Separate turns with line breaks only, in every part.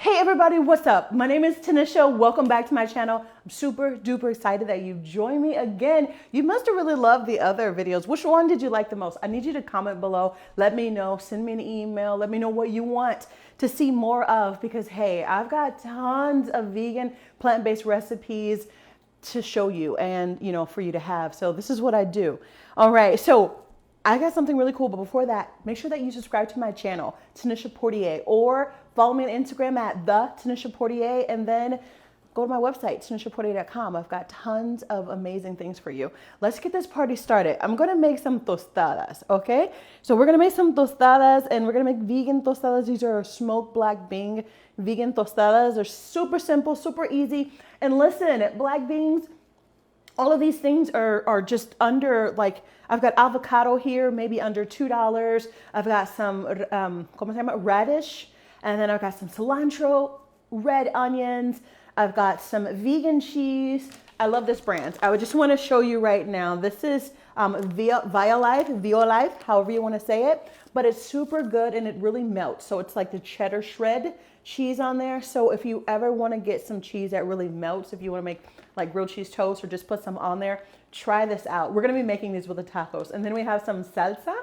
Hey everybody, what's up? My name is Tanisha. Welcome back to my channel. I'm super duper excited that you've joined me again. You must have really loved the other videos. Which one did you like the most? I need you to comment below. Let me know. Send me an email. Let me know what you want to see more of, because hey, I've got tons of vegan plant-based recipes to show you and for you to have. So this is what I do. All right, so I got something really cool, but before that, make sure that you subscribe to my channel, Tanisha Portier, or follow me on Instagram at the Tanisha Portier, and then go to my website, tanishaportier.com. I've got tons of amazing things for you. Let's get this party started. I'm gonna make some tostadas, okay? So we're gonna make some tostadas, and we're gonna make vegan tostadas. These are smoked black bean vegan tostadas. They're super simple, super easy. And listen, black beans, all of these things are just under, like, I've got avocado here, maybe under $2. I've got some radish, and then I've got some cilantro, red onions. I've got some vegan cheese. I love this brand. I would just want to show you right now. This is Violife, however you want to say it, but it's super good and it really melts. So it's like the cheddar shred cheese on there. So if you ever want to get some cheese that really melts, if you want to make like grilled cheese toast or just put some on there, try this out. We're going to be making these with the tacos. And then we have some salsa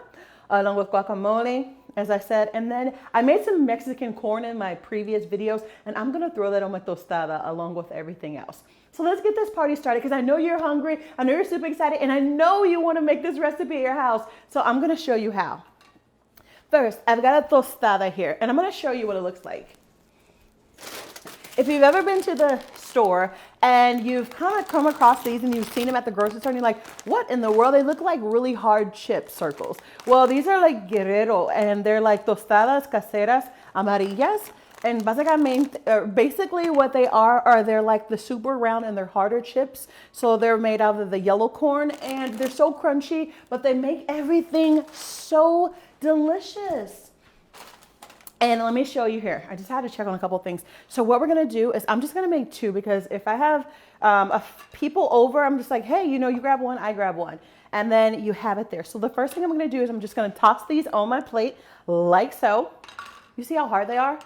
along with guacamole, as I said. And then I made some Mexican corn in my previous videos, and I'm going to throw that on my tostada along with everything else. So let's get this party started, because I know you're hungry. I know you're super excited, and I know you want to make this recipe at your house. So I'm going to show you how. First, I've got a tostada here, and I'm going to show you what it looks like. If you've ever been to the store and you've kind of come across these and you've seen them at the grocery store and you're like, what in the world? They look like really hard chip circles. Well, these are like Guerrero, and they're like tostadas caseras amarillas. And basically what they are they're like the super round and they're harder chips. So they're made out of the yellow corn and they're so crunchy, but they make everything so delicious. And let me show you here. I just had to check on a couple of things. So what we're gonna do is I'm just gonna make two, because if I have people over, I'm just like, hey, you grab one, I grab one. And then you have it there. So the first thing I'm gonna do is I'm just gonna toss these on my plate like so. You see how hard they are?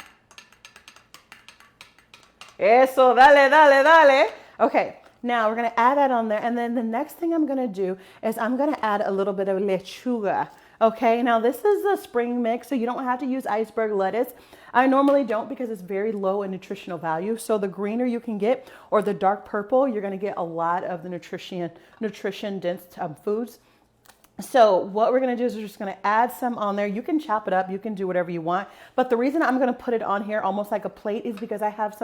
Eso, dale, dale, dale. Okay, now we're gonna add that on there. And then the next thing I'm gonna do is I'm gonna add a little bit of lechuga. Okay, now this is a spring mix, so you don't have to use iceberg lettuce. I normally don't, because it's very low in nutritional value. So the greener you can get, or the dark purple, you're gonna get a lot of the nutrition dense foods. So what we're gonna do is we're just gonna add some on there. You can chop it up, you can do whatever you want. But the reason I'm gonna put it on here almost like a plate is because I have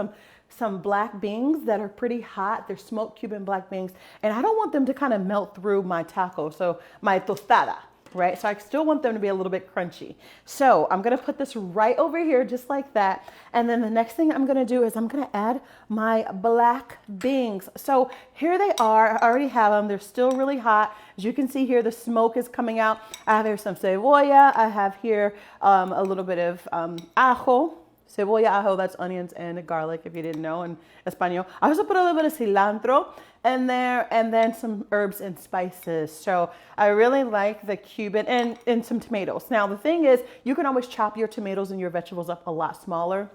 some black beans that are pretty hot. They're smoked Cuban black beans, and I don't want them to kind of melt through my taco, so my tostada. Right? So I still want them to be a little bit crunchy. So I'm gonna put this right over here just like that. And then the next thing I'm gonna do is I'm gonna add my black beans. So here they are, I already have them. They're still really hot. As you can see here, the smoke is coming out. I have here some cebolla. I have here a little bit of ajo. Cebolla, ajo, that's onions and garlic, if you didn't know in Espanol. I also put a little bit of cilantro in there, and then some herbs and spices. So I really like the Cuban, and some tomatoes. Now the thing is, you can always chop your tomatoes and your vegetables up a lot smaller.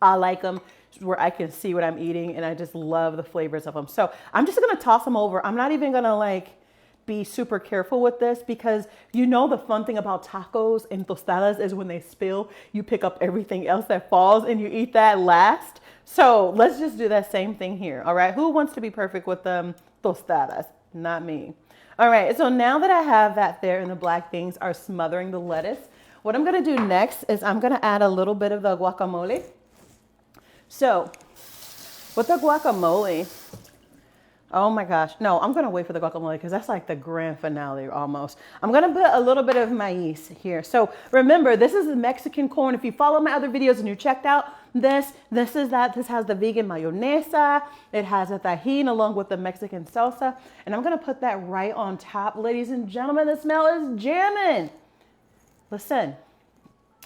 I like them where I can see what I'm eating, and I just love the flavors of them. So I'm just gonna toss them over. I'm not even gonna be super careful with this, because the fun thing about tacos and tostadas is when they spill, you pick up everything else that falls and you eat that last. So let's just do that same thing here. All right, who wants to be perfect with tostadas? Not me. All right, so now that I have that there and the black beans are smothering the lettuce, what I'm gonna do next is I'm gonna add a little bit of the guacamole. So with the guacamole, oh my gosh. No, I'm going to wait for the guacamole, because that's like the grand finale almost. I'm going to put a little bit of maize here. So remember, this is the Mexican corn. If you follow my other videos and you checked out this is that. This has the vegan mayonesa. It has a tajin along with the Mexican salsa. And I'm going to put that right on top. Ladies and gentlemen, the smell is jamming. Listen.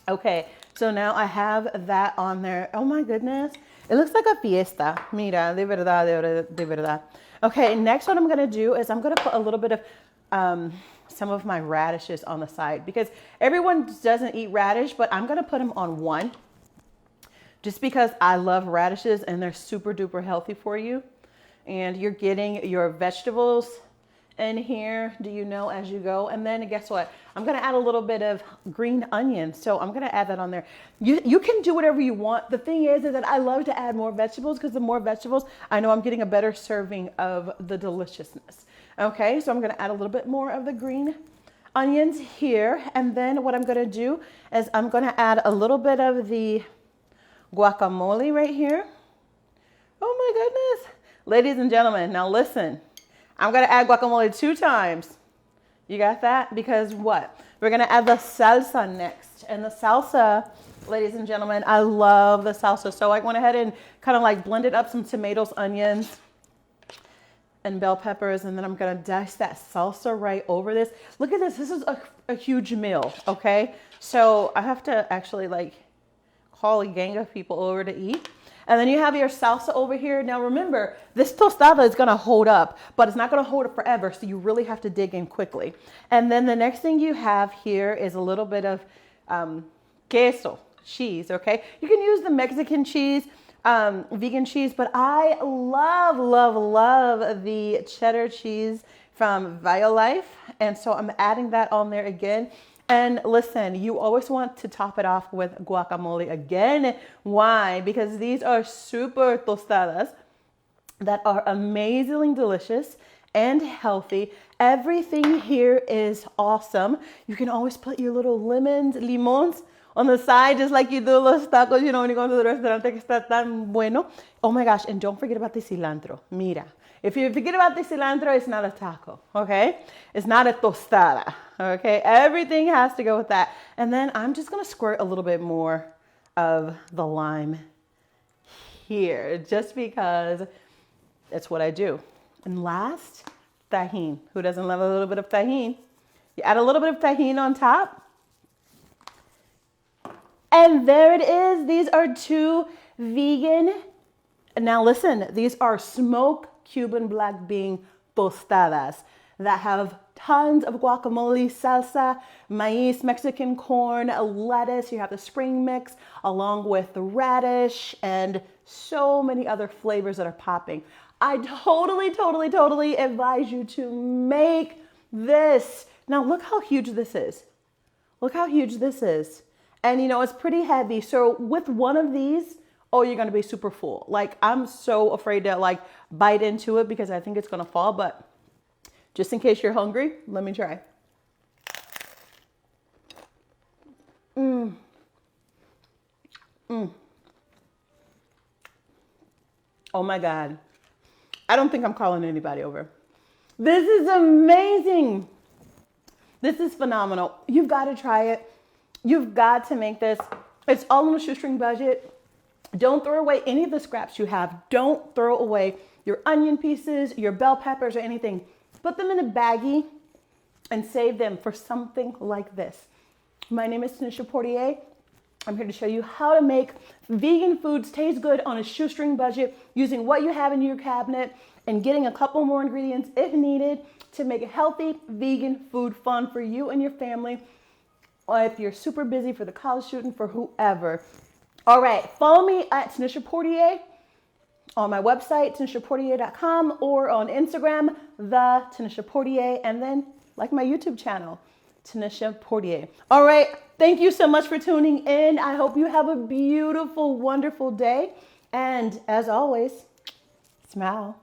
Okay, so now I have that on there. Oh my goodness. It looks like a fiesta. Mira, de verdad, de verdad. Okay, next what I'm gonna do is I'm gonna put a little bit of some of my radishes on the side, because everyone doesn't eat radish, but I'm gonna put them on one. just because I love radishes and they're super duper healthy for you. And you're getting your vegetables in here, do you know, as you go. And then guess what? I'm going to add a little bit of green onion. So I'm going to add that on there. You can do whatever you want. The thing is that I love to add more vegetables because the more vegetables, I know I'm getting a better serving of the deliciousness. Okay, so I'm going to add a little bit more of the green onions here. And then what I'm going to do is I'm going to add a little bit of the guacamole right here. Oh my goodness. Ladies and gentlemen, now listen. I'm going to add guacamole 2 times. You got that? Because what? We're going to add the salsa next. And the salsa, ladies and gentlemen, I love the salsa. So I went ahead and kind of like blended up some tomatoes, onions, and bell peppers. And then I'm going to dice that salsa right over this. Look at this. This is a huge meal, okay? So I have to actually like call a gang of people over to eat. And then you have your salsa over here. Now remember, this tostada is gonna hold up, but it's not gonna hold up forever, so you really have to dig in quickly. And then the next thing you have here is a little bit of queso, cheese, okay? You can use the Mexican cheese, vegan cheese, but I love, love, love the cheddar cheese from Violife. And so I'm adding that on there again. And listen, you always want to top it off with guacamole again. Why? Because these are super tostadas that are amazingly delicious and healthy. Everything here is awesome. You can always put your little limons on the side, just like you do los tacos, you know, when you go to the restaurante que está tan bueno. Oh my gosh, and don't forget about the cilantro. Mira, if you forget about the cilantro, it's not a taco, okay? It's not a tostada, okay? Everything has to go with that. And then I'm just gonna squirt a little bit more of the lime here, just because it's what I do. And last, tajin. Who doesn't love a little bit of tajin? You add a little bit of tajin on top. And there it is. These are 2 vegan. Now listen, these are smoked Cuban black bean tostadas that have tons of guacamole, salsa, maíz, Mexican corn, lettuce. You have the spring mix along with the radish and so many other flavors that are popping. I totally advise you to make this. Now look how huge this is. Look how huge this is. And you know, it's pretty heavy. So with one of these, oh, you're going to be super full. Like, I'm so afraid to like bite into it because I think it's going to fall. But just in case you're hungry, let me try. Oh my God. I don't think I'm calling anybody over. This is amazing. This is phenomenal. You've got to try it. You've got to make this. It's all on a shoestring budget. Don't throw away any of the scraps you have. Don't throw away your onion pieces, your bell peppers, or anything. Put them in a baggie and save them for something like this. My name is Tanisha Portier. I'm here to show you how to make vegan foods taste good on a shoestring budget using what you have in your cabinet and getting a couple more ingredients if needed to make a healthy vegan food fun for you and your family, or if you're super busy for the college student, for whoever. All right, follow me at Tanisha Portier on my website, tanishaportier.com, or on Instagram, the Tanisha Portier, and then like my YouTube channel, Tanisha Portier. All right, thank you so much for tuning in. I hope you have a beautiful, wonderful day. And as always, smile.